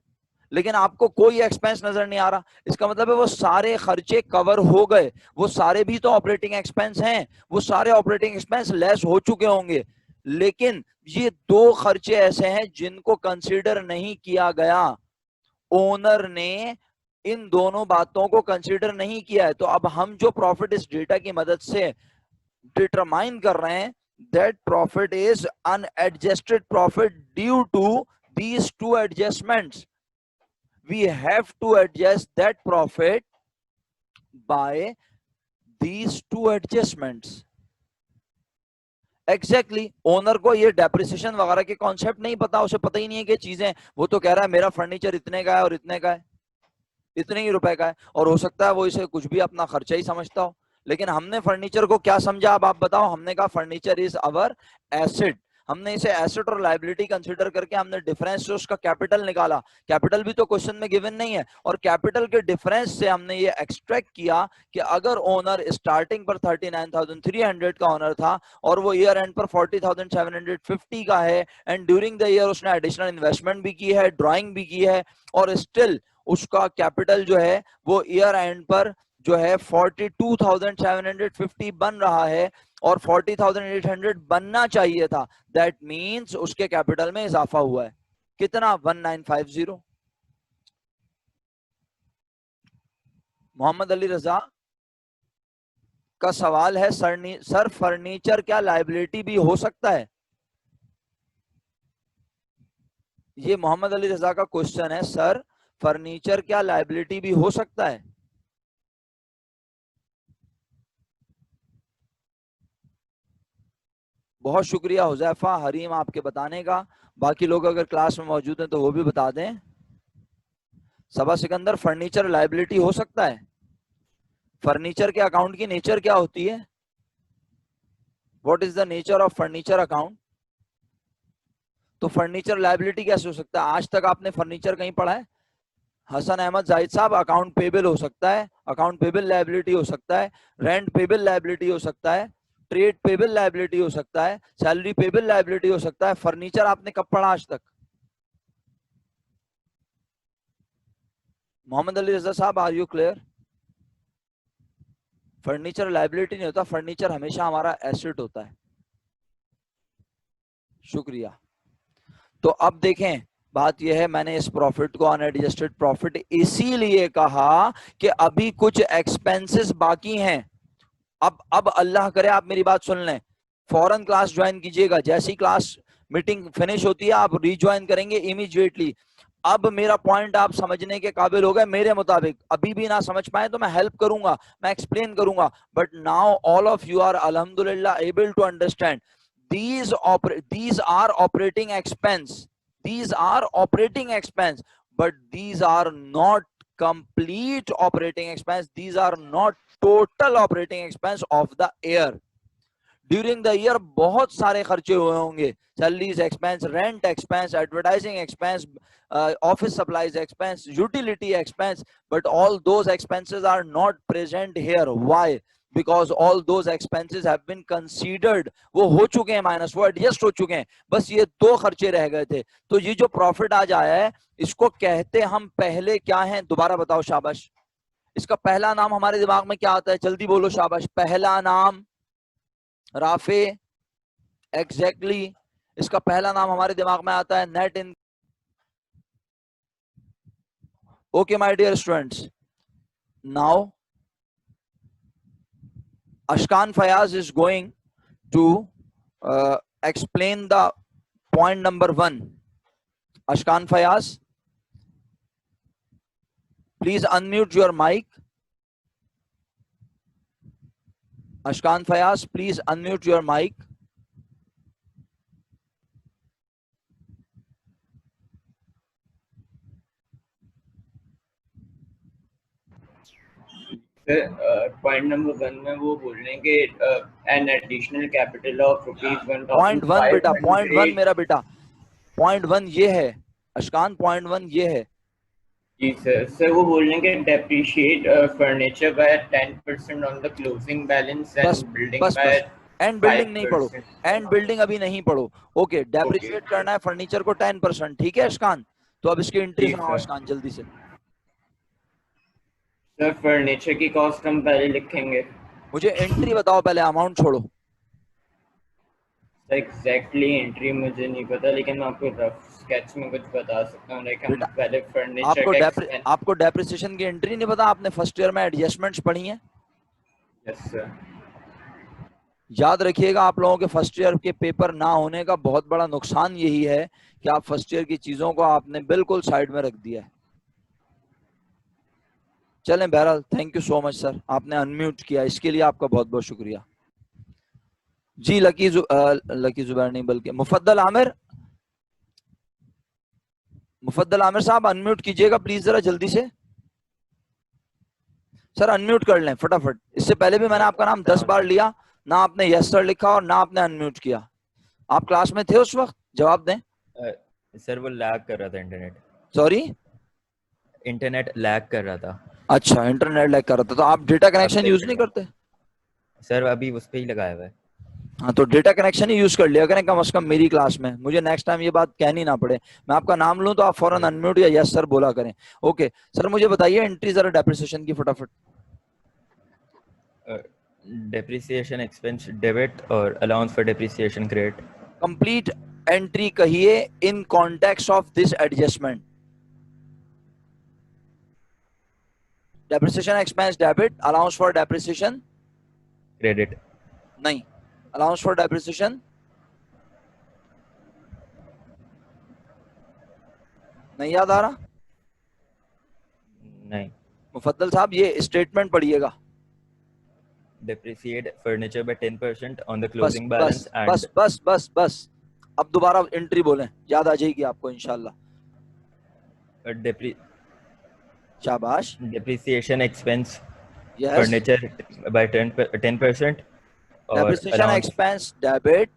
लेकिन आपको कोई एक्सपेंस नजर नहीं आ रहा। इसका मतलब है वो सारे खर्चे कवर हो गए, वो सारे भी तो ऑपरेटिंग एक्सपेंस हैं, वो सारे ऑपरेटिंग एक्सपेंस लेस हो चुके होंगे। लेकिन ये दो खर्चे ऐसे हैं जिनको कंसीडर नहीं किया गया, ओनर ने इन दोनों बातों को कंसीडर नहीं किया है। तो अब हम जो प्रॉफिट इस डेटा की मदद से डिटरमाइन कर रहे हैं, that profit is unadjusted profit due to these two adjustments. We have to adjust that profit by these two adjustments. Exactly owner को ये डेप्रिसिएशन वगैरह के कॉन्सेप्ट नहीं पता, उसे पता ही नहीं है कि चीजें, वो तो कह रहा है मेरा फर्नीचर इतने का है और इतने का है, इतने ही रुपए का है, और हो सकता है वो इसे कुछ भी अपना खर्चा ही समझता हो। लेकिन हमने फर्नीचर को क्या समझा, अब आप बताओ? हमने कहा फर्नीचर इज अवर एसेट। हमने इसे एसेट और लायबिलिटी कंसीडर करके हमने डिफरेंस से उसका कैपिटल निकाला। कैपिटल भी तो क्वेश्चन में गिवन नहीं है, और कैपिटल के डिफरेंस से हमने ये एक्सट्रैक्ट किया कि अगर ओनर स्टार्टिंग पर 39,300 का ओनर था और वो ईयर एंड पर 40,750 का है, एंड ड्यूरिंग द ईयर उसने एडिशनल इन्वेस्टमेंट भी की है, ड्रॉइंग भी की है, और स्टिल उसका कैपिटल जो है वो ईयर एंड पर जो है 42,750 बन रहा है, और 40,800 बनना चाहिए था। दैट मींस उसके कैपिटल में इजाफा हुआ है। कितना? 1950। मोहम्मद अली रजा का सवाल है, सर फर्नीचर क्या लायबिलिटी भी हो सकता है? ये मोहम्मद अली रजा का क्वेश्चन है, सर फर्नीचर क्या लायबिलिटी भी हो सकता है? बहुत शुक्रिया हुजैफा, हरीम आपके बताने का। बाकी लोग अगर क्लास में मौजूद हैं तो वो भी बता दें। सबा सिकंदर, फर्नीचर लायबिलिटी हो सकता है? फर्नीचर के अकाउंट की नेचर क्या होती है? What is the nature of furniture account? तो फर्नीचर लायबिलिटी कैसे हो सकता है? आज तक आपने फर्नीचर कहीं पढ़ा है? हसन अहमद जाहिद साहब, अकाउंट पेबल हो सकता है, अकाउंट पेबल लायबिलिटी हो सकता है, रेंट पेबल लायबिलिटी हो सकता है, ट्रेड पेबल लायबिलिटी हो सकता है, सैलरी पेबल लायबिलिटी हो सकता है। फर्नीचर आपने कब पढ़ा आज तक? मोहम्मद अली रजा साहब, are you clear? Furniture liability नहीं होता, फर्नीचर हमेशा हमारा एसेट होता है। शुक्रिया। तो अब देखें, बात यह है, मैंने इस प्रॉफिट को अनएडजस्टेड प्रॉफिट इसीलिए कहा कि अभी कुछ एक्सपेंसेस बाकी हैं, अब अल्लाह करे आप मेरी बात सुन लें, फौरन क्लास ज्वाइन कीजिएगा, जैसी क्लास मीटिंग फिनिश होती है आप रीज्वाइन करेंगे इमीडिएटली। अब मेरा पॉइंट आप समझने के काबिल हो गए मेरे मुताबिक, अभी भी ना समझ पाए तो मैं हेल्प करूंगा, मैं एक्सप्लेन करूंगा, but now all of you are अल्हम्दुलिल्लाह able to understand these are operating expense, these are operating expense, but these are not complete operating expense, these are not total operating expense of the year. During the year बहुत सारे खर्चे हुए होंगे, salaries expense, rent expense, advertising expense, office supplies expense, utility expense, but all those expenses are not present here. Why? Because all those expenses have been considered, वो हो चुके हैं minus, वो एडजस्ट हो चुके हैं, बस ये दो खर्चे रह गए थे. तो ये जो प्रॉफिट आज आया है इसको कहते हम पहले क्या है, दोबारा बताओ शाबाश. इसका पहला नाम हमारे दिमाग में क्या आता है, जल्दी बोलो शाबाश. पहला नाम राफे, एग्जैक्टली इसका पहला नाम हमारे दिमाग में आता है net in. Okay my dear students, now Ashkan Fayaz is going to explain the point number 1. Ashkan Fayaz, please unmute your mic. Ashkan Fayaz, please unmute your mic. Point number 1 में वो बोल रहे हैं कि an additional capital of ₹1,500. Point 1 बेटा, point 1 मेरा बेटा, point 1 ये है अशकान, पॉइंट 1 ये है. जी सर. सर वो बोल रहे हैं कि depreciate furniture bye 10% on the closing balance and building bye. And building नहीं पढ़ो, एंड बिल्डिंग अभी नहीं पढ़ो. ओके, डेप्रिशिएट करना है फर्नीचर को 10%, ठीक है अशकान. तो अब इसकी एंट्री सुनाओ अशकान जल्दी से. सर फर्नीचर की कॉस्ट हम पहले लिखेंगे. मुझे एंट्री बताओ पहले, अमाउंट छोड़ो. एग्जैक्टली एंट्री मुझे नहीं पता, लेकिन मैं आपको रफ स्केच में कुछ बता सकता हूँ. लाइक हम पहले फर्नीचर आपको डेप्रिसिएशन की एंट्री नहीं पता? आपने फर्स्ट ईयर में एडजस्टमेंट्स पढ़ी हैं? Yes sir. याद रखिएगा, आप लोगों के फर्स्ट ईयर के पेपर ना होने का बहुत बड़ा नुकसान यही है कि आप फर्स्ट ईयर की चीजों को आपने बिल्कुल साइड में रख दिया है. चलें, बहरहाल thank you so much sir, आपने अनम्यूट किया, इसके लिए आपका बहुत बहुत शुक्रिया जी. लकी जुबैर नहीं बल्कि मुफद्दल आमिर, मुफद्दल आमिर साहब अनम्यूट कीजिएगा प्लीज जरा जल्दी से. सर अनम्यूट कर लें फटाफट. इससे पहले भी मैंने आपका नाम 10 बार लिया, ना आपने यस सर लिखा और ना आपने अनम्यूट किया. आप क्लास में थे उस वक्त? जवाब दें. सर वो लैग कर रहा था इंटरनेट. सॉरी, इंटरनेट लैग कर रहा था. अच्छा, इंटरनेट लैग कर रहा था. तो आप डेटा कनेक्शन यूज नहीं करते? सर अभी उस पे ही लगाया हुआ है. हाँ, तो डेटा कनेक्शन ही यूज कर लिया करें कम से कम मेरी क्लास में, मुझे नेक्स्ट टाइम ये बात कहनी ना पड़े. मैं आपका नाम लूं तो आप फौरन अनम्यूट या यस सर बोला करें. ओके सर, मुझे बताइए एंट्री जरा डेप्रिसिएशन की फटाफट. डेप्रिसिएशन एक्सपेंस डेबिट और allowance for depreciation credit. Complete entry कहिए in context of this adjustment. Depreciation expense debit, allowance for depreciation credit. नहीं, अलाउंस फॉर डेप्रिसिएशन नहीं याद आ रहा? नहीं. मुफद्दल साहब ये स्टेटमेंट पढ़िएगा. Depreciate furniture by 10% on the बस closing balance बस and बस बस बस बस. अब दोबारा एंट्री बोलें, याद आ जाएगी आपको इंशाल्लाह. शाबाश. depreciation expense yes. furniture by 10% और depreciation allowance expense debit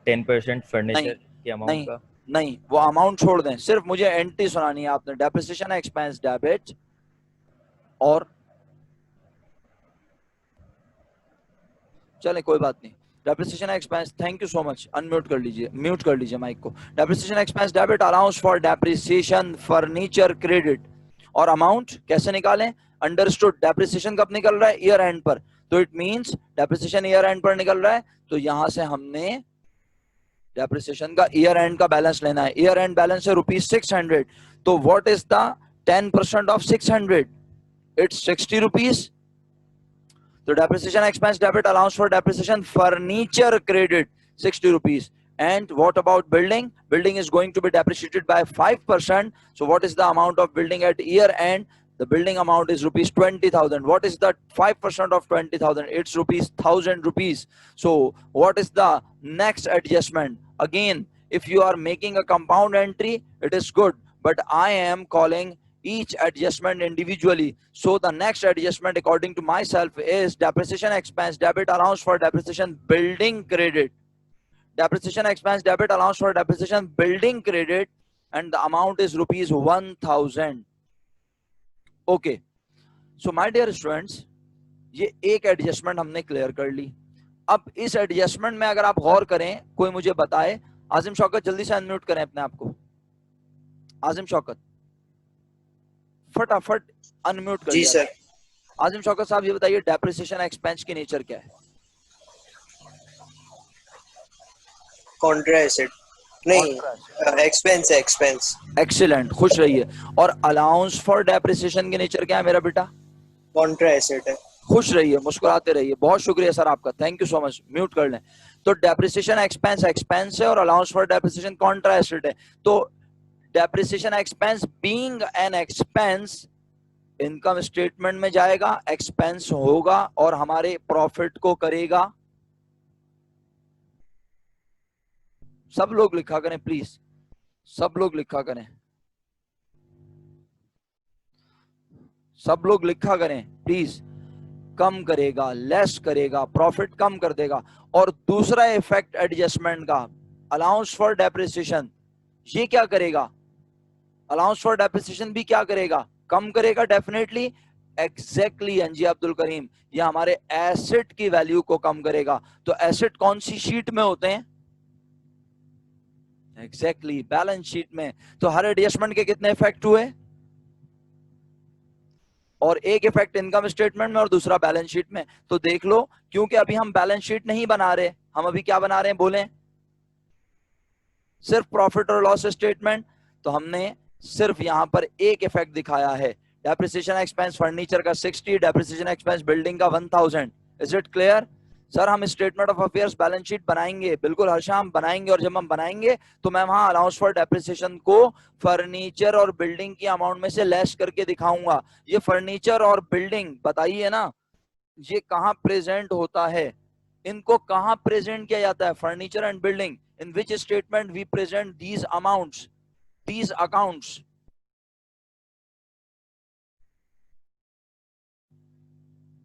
10% furniture की नहीं अमाउंट का. नहीं, वो अमाउंट छोड़ दें, सिर्फ मुझे एंट्री सुनानी है आपने. डेप्रिसिएशन एक्सपेंस डेबिट और चले कोई बात नहीं. Depreciation expense, thank you so much. Unmute कर लीजिए, म्यूट कर लीजिए माइक को. Depreciation expense debit, allowance for depreciation furniture credit. और अमाउंट कैसे निकालें? अंडरस्टूड. डेप्रिसिएशन कब निकल रहा है? ईयर एंड पर. तो it means depreciation year and पर निकल रहा है, तो यहां से हमने डेप्रिसिएशन का ईयर एंड का बैलेंस लेना है. ईयर एंड बैलेंस है ₹600. तो what is the 10% of 600? It's 60 rupees. तो depreciation expense debit, allowance for depreciation, furniture credit 60 rupees. And what about building? Building is going to be depreciated by 5%. So what is the amount of building at year end? The building amount is rupees 20,000. What is the 5% of 20,000? It's rupees 1,000 rupees. So what is the next adjustment? Again, if you are making a compound entry, it is good, but I am calling each adjustment individually. So the next adjustment according to myself is depreciation expense debit, allowance for depreciation, building credit. Depreciation expense debit, allowance for depreciation, building credit, and the amount is rupees 1,000. Okay, so my dear students, ये एक adjustment हमने clear कर ली. अब इस adjustment में अगर आप गौर करें, कोई मुझे बताए. आजिम शौकत जल्दी से अनम्यूट करें अपने आप को. आजिम शौकत फटाफट अनम्यूट करिए. जी सर. आजिम शौकत साहब ये बताइए डेप्रिसिएशन एक्सपेंस की नेचर क्या है? कॉन्ट्रा एसेट नहीं, एक्सपेंस है, एक्सपेंस. एक्सीलेंट, खुश रहिए. और अलाउंस फॉर डेप्रिसिएशन की नेचर क्या है मेरा बेटा? कॉन्ट्रा एसेट है. खुश रहिए, मुस्कुराते रहिए. बहुत शुक्रिया सर आपका, thank you so much. Mute कर लें. तो डेप्रिसिएशन एक्सपेंस एक्सपेंस है और allowance for depreciation Contra asset है. तो depreciation expense being an expense income statement में जाएगा, एक्सपेंस होगा और हमारे प्रॉफिट को करेगा. सब लोग लिखा करें प्लीज, सब लोग लिखा करें, सब लोग लिखा करें प्लीज. कम करेगा, लेस करेगा, प्रॉफिट कम कर देगा. और दूसरा इफेक्ट एडजस्टमेंट का, अलाउंस फॉर डेप्रिसिएशन, ये क्या करेगा? अलाउंस फॉर डेप्रिसिएशन भी क्या करेगा? कम करेगा डेफिनेटली. एग्जैक्टली अंजी अब्दुल करीम, ये हमारे एसेट की वैल्यू को कम करेगा. तो एसेट कौन सी शीट में होते हैं? एग्जैक्टली बैलेंस शीट में. तो हर एडजस्टमेंट के कितने इफेक्ट हुए? और एक इफेक्ट इनकम स्टेटमेंट में और दूसरा बैलेंस शीट में. तो देख लो, क्योंकि अभी हम बैलेंस शीट नहीं बना रहे, हम अभी क्या बना रहे हैं बोलें? सिर्फ प्रॉफिट और लॉस स्टेटमेंट. तो हमने सिर्फ यहां पर एक इफेक्ट दिखाया है, डेप्रिसिएशन एक्सपेंस फर्नीचर का 60, डेप्रिसिएशन एक्सपेंस बिल्डिंग का 1000. Is it clear? सर हम statement of affairs balance sheet बनाएंगे, बिल्कुल हर्षा हम बनाएंगे. और जब हम बनाएंगे तो मैं वहां अलाउंस फॉर डेप्रिसिएशन को फर्नीचर और बिल्डिंग की अमाउंट में से लेस करके दिखाऊंगा. ये फर्नीचर और बिल्डिंग बताइए ना, ये कहां प्रेजेंट होता है? इनको कहां प्रेजेंट किया जाता है? Furniture and building. In which statement we present these amounts, these accounts?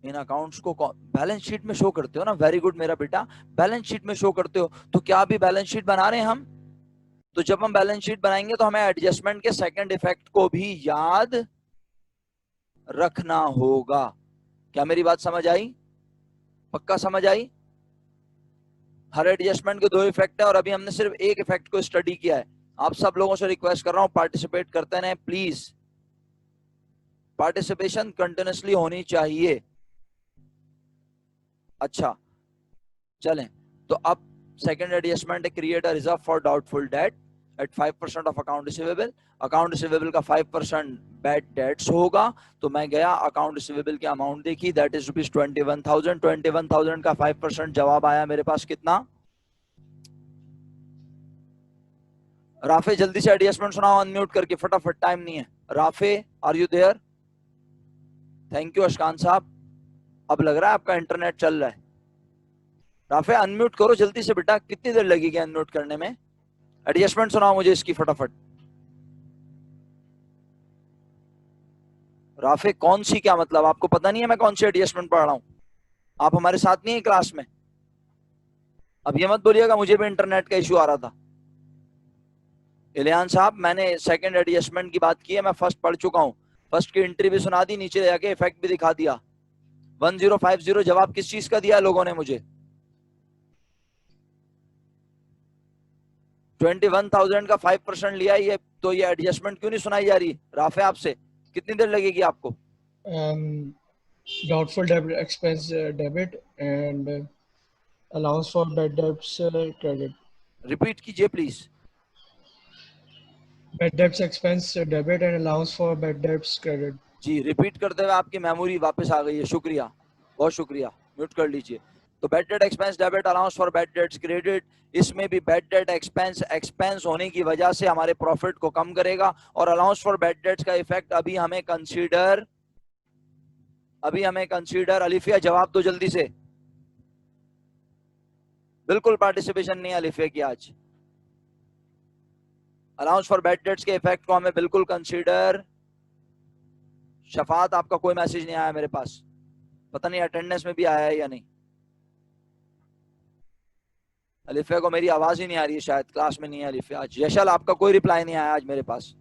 इन अकाउंट्स को बैलेंस शीट में शो करते हो ना? वेरी गुड मेरा बेटा, बैलेंस शीट में शो करते हो. तो क्या अभी बैलेंस शीट बना रहे हैं हम? तो जब हम बैलेंस शीट बनाएंगे तो हमें एडजस्टमेंट के सेकंड इफेक्ट को भी याद रखना होगा. क्या मेरी बात समझ आई? पक्का समझ आई? हर एडजस्टमेंट के दो इफेक्ट है और अभी हमने सिर्फ एक इफेक्ट को स्टडी किया है. आप सब लोगों से रिक्वेस्ट कर रहा हूं, पार्टिसिपेट करते रहें प्लीज. पार्टिसिपेशन कंटिन्यूअसली होनी चाहिए. अच्छा चलें, तो अब सेकंड एडजस्टमेंट है, create a reserve for doubtful debt at 5% of account receivable. Account receivable का 5% बैड डेट्स होगा. तो मैं गया, अकाउंट रिसीवेबल की अमाउंट देखी, दैट इज रुपीज 21,000. 21,000 का 5% जवाब आया मेरे पास कितना? राफे जल्दी से एडजस्टमेंट सुनाओ अनम्यूट करके फटाफट, टाइम नहीं है. Rafay are you there? Thank you Ashkan साहब. अब लग रहा है आपका इंटरनेट चल रहा है. राफे अनम्यूट करो जल्दी से बेटा, कितनी देर लगेगी अनम्यूट करने में? एडजस्टमेंट सुनाओ मुझे इसकी फटाफट. राफे कौन सी, क्या मतलब? आपको पता नहीं है मैं कौन सी एडजस्टमेंट पढ़ रहा हूं? आप हमारे साथ नहीं है क्लास में? अब ये मत बोलिएगा मुझे भी इंटरनेट का इश्यू आ रहा था. इलियान साहब मैंने सेकंड एडजस्टमेंट की बात की है, मैं फर्स्ट पढ़ चुका हूं. फर्स्ट की एंट्री भी सुना दी, नीचे जाके इफेक्ट भी दिखा दिया. 1050 जवाब किस चीज का दिया लोगों ने मुझे? 21,000 का 5% लिया. ये तो ये एडजस्टमेंट क्यों नहीं सुनाई जा रही? राफे आपसे कितनी देर लगेगी आपको? doubtful debt expense debit and allowance for bad debts credit. Repeat कीजिए please. Bad debts expense debit and allowance for bad debts credit. जी रिपीट करते हुए आपकी मेमोरी वापस आ गई है, शुक्रिया. बहुत शुक्रिया, म्यूट कर लीजिए। तो bad debt expense debit, allowance for bad debts credit, इसमें भी बैड डेट एक्सपेंस होने की वजह से हमारे प्रॉफिट को कम करेगा, और अलाउंस फॉर बैड डेट्स का इफेक्ट अभी हमें कंसीडर अलिफिया जवाब दो जल्दी से। बिल्कुल पार्टिसिपेशन नहीं है अलिफिया की आज। अलाउंस फॉर बैड डेट्स के इफेक्ट को हमें बिल्कुल कंसीडर। शफात आपका कोई मैसेज नहीं आया मेरे पास, पता नहीं अटेंडेंस में भी आया है या नहीं। अलिफिया को मेरी आवाज ही नहीं आ रही है, शायद क्लास में नहीं है अलिफिया आज। यशल आपका कोई रिप्लाई नहीं आया आज मेरे पास,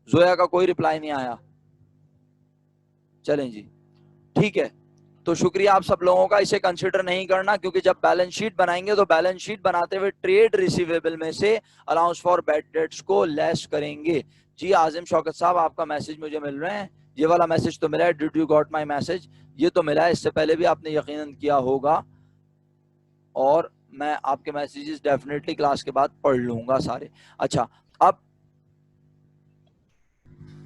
जोया का कोई रिप्लाई नहीं आया। चलें जी, ठीक है। तो शुक्रिया आप सब लोगों का। इसे कंसीडर नहीं करना, क्योंकि जब बैलेंस शीट बनाएंगे तो बैलेंस शीट बनाते हुए ट्रेड रिसीवेबल में से अलाउंस फॉर बैड डेट्स को लेस करेंगे। जी आजिम शौकत साहब, आपका मैसेज मुझे मिल रहे हैं। ये वाला मैसेज तो मिला है, did you got my message, ये तो मिला है। इससे पहले भी आपने यकीनन किया होगा, और मैं आपके मैसेजेस डेफिनेटली क्लास के बाद पढ़ लूंगा सारे। अच्छा, अब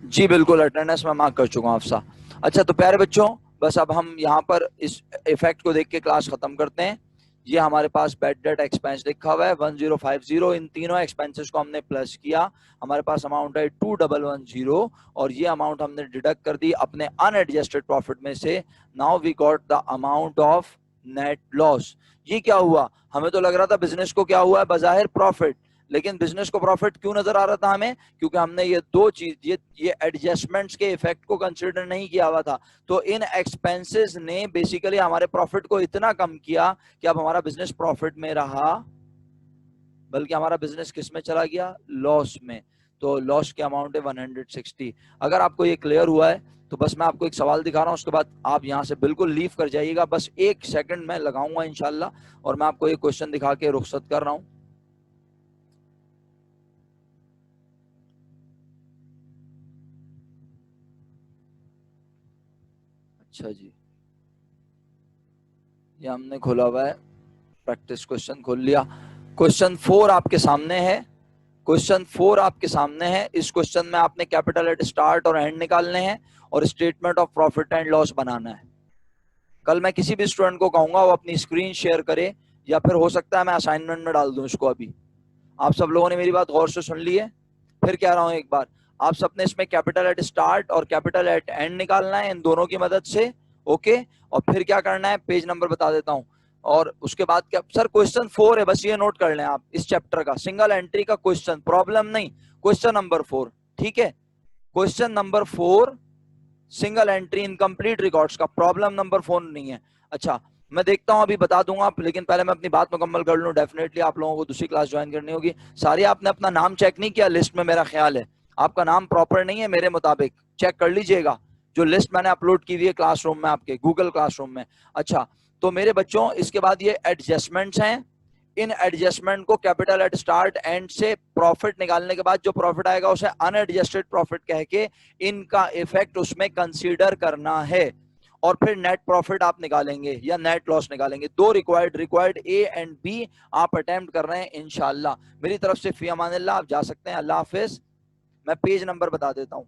जी बिल्कुल अटेंडेंस में मार्क कर चुका हूँ अफसा। अच्छा, तो प्यारे बच्चों, बस अब हम यहाँ पर इस इफेक्ट को देख के क्लास खत्म करते हैं। ये हमारे पास बैड डेट एक्सपेंस लिखा हुआ है 1050, इन तीनों एक्सपेंसेस को हमने प्लस किया, हमारे पास अमाउंट है 2110, और ये अमाउंट हमने डिडक्ट कर दी अपने अनएडजस्टेड प्रॉफिट में से। Now we got the amount of net loss. ये क्या हुआ, हमें तो लग रहा था बिजनेस को क्या हुआ है बजाहिर प्रॉफिट, लेकिन बिजनेस को प्रॉफिट क्यों नजर आ रहा था हमें, क्योंकि हमने ये दो चीज ये एडजस्टमेंट्स के इफेक्ट को कंसीडर नहीं किया हुआ था। तो इन एक्सपेंसेस ने बेसिकली हमारे प्रॉफिट को इतना कम किया कि अब हमारा बिजनेस प्रॉफिट में रहा, बल्कि हमारा बिजनेस किस में चला गया, लॉस में। तो लॉस के अमाउंट है 160। अगर आपको ये क्लियर हुआ है तो बस मैं आपको एक सवाल दिखा रहा हूँ, उसके बाद आप यहाँ से बिल्कुल लीव कर जाइएगा। बस 1 सेकंड में लगाऊंगा इंशाल्लाह, और मैं आपको ये क्वेश्चन दिखा के रुखसत कर रहा हूँ। अच्छा जी, ये हमने खोला हुआ है, प्रैक्टिस क्वेश्चन खोल लिया। क्वेश्चन 4 आपके सामने है, क्वेश्चन 4 आपके सामने है। इस क्वेश्चन में आपने कैपिटल एट स्टार्ट और एंड निकालने हैं, और statement of profit and loss बनाना है। कल मैं किसी भी स्टूडेंट को कहूंगा वो अपनी स्क्रीन शेयर करे, या फिर हो सकता है मैं असाइनमेंट में डाल दूं इसको। अभी आप सब लोगों ने मेरी बात गौर से सुन ली है, फिर कह रहा हूं एक बार, आप सबने इसमें कैपिटल एट स्टार्ट और कैपिटल एट एंड निकालना है इन दोनों की मदद से, ओके। और फिर क्या करना है, पेज नंबर बता देता हूं, और उसके बाद क्या सर, क्वेश्चन 4 है, बस ये नोट कर लें आप, इस चैप्टर का सिंगल एंट्री का क्वेश्चन, प्रॉब्लम नहीं, क्वेश्चन नंबर 4, ठीक है। Question number 4 single entry incomplete records का, प्रॉब्लम नंबर 4 नहीं है। अच्छा, मैं देखता हूं, अभी बता दूंगा, लेकिन पहले मैं अपनी बात मुकम्मल कर लूं। डेफिनेटली आप लोगों को दूसरी क्लास ज्वाइन करनी होगी। सारी आपने अपना नाम चेक नहीं किया लिस्ट में, मेरा ख्याल है आपका नाम प्रॉपर नहीं है मेरे मुताबिक, चेक कर लीजिएगा जो लिस्ट मैंने अपलोड की हुई है क्लासरूम में, आपके गूगल क्लासरूम में। अच्छा, तो मेरे बच्चों इसके बाद ये एडजस्टमेंट्स हैं, इन एडजस्टमेंट को कैपिटल एट स्टार्ट एंड से प्रॉफिट निकालने के बाद जो प्रॉफिट आएगा उसे अनएडजस्टेड प्रॉफिट कह के इनका इफेक्ट उसमें कंसीडर करना है, और फिर नेट प्रॉफिट आप निकालेंगे या नेट लॉस निकालेंगे। दो रिक्वायर्ड ए एंड बी आप अटेम्प्ट कर रहे हैं इंशाल्लाह। मेरी तरफ से फी अमानिल्लाह, आप जा सकते हैं। अल्लाह हाफिज। मैं पेज नंबर बता देता हूँ।